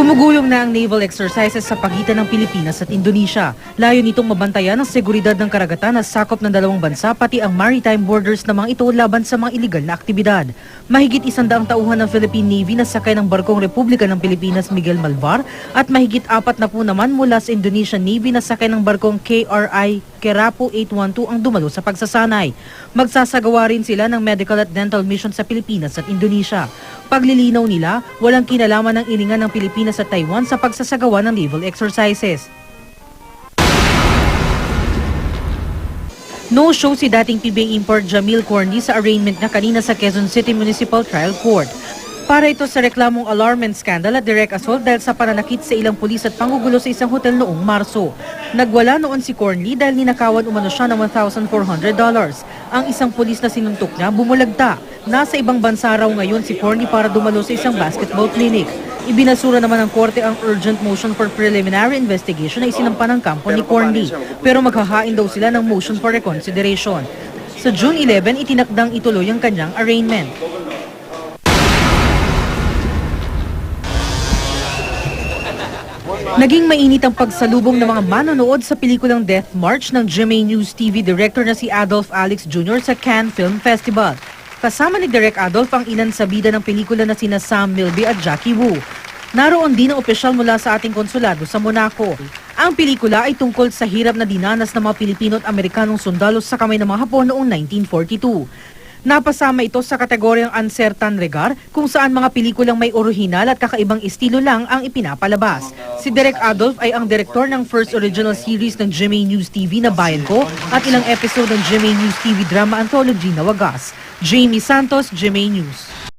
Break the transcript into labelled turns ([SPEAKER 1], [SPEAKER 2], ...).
[SPEAKER 1] Gumugulong na ang naval exercises sa pagitan ng Pilipinas at Indonesia. Layo nitong mabantayan ang seguridad ng karagatan na sakop ng dalawang bansa pati ang maritime borders na mga ito laban sa mga iligal na aktibidad. Mahigit 100 tauhan ng Philippine Navy na sakay ng barkong Republika ng Pilipinas Miguel Malvar at mahigit 40 naman mula sa Indonesian Navy na sakay ng barkong KRI Kerapu 812 ang dumalo sa pagsasanay. Magsasagawa rin sila ng medical at dental mission sa Pilipinas at Indonesia. Paglilinaw nila, walang kinalaman ng iningan ng Pilipinas at Taiwan sa pagsasagawa ng naval exercises. No-show si dating PBA import Jamil Corny sa arraignment na kanina sa Quezon City Municipal Trial Court. Para ito sa reklamong alarmment scandal at direct assault dahil sa pananakit sa ilang pulis at panggugulo sa isang hotel noong Marso. Nagwala noon si Corny dahil ninakawan umano siya ng $1,400. Ang isang pulis na sinuntok niya bumulagta. Nasa ibang bansa raw ngayon si Corny para dumalo sa isang basketball clinic. Ibinasura naman ng korte ang urgent motion for preliminary investigation na isinampa ng kampo ni Corny. Pero maghahain daw sila ng motion for reconsideration. Sa June 11, itinakdang ituloy ang kanyang arraignment. Naging mainit ang pagsalubong ng mga manonood sa pelikulang Death March ng GMA News TV director na si Adolf Alex Jr. sa Cannes Film Festival. Kasama ni Direk Adolf ang ilan sa bida ng pelikula na sina Sam Milby at Jackie Wu. Naroon din ang opisyal mula sa ating konsulado sa Monaco. Ang pelikula ay tungkol sa hirap na dinanas ng mga Pilipino at Amerikanong sundalo sa kamay ng mga Hapon noong 1942. Napasama ito sa kategoryang Uncertain Regard kung saan mga pelikulang may orihinal at kakaibang estilo lang ang ipinapalabas. Si Direk Adolf ay ang direktor ng first original series ng GMA News TV na Bayan Ko at ilang episode ng GMA News TV drama anthology na Wagas. Jamie Santos, GMA News.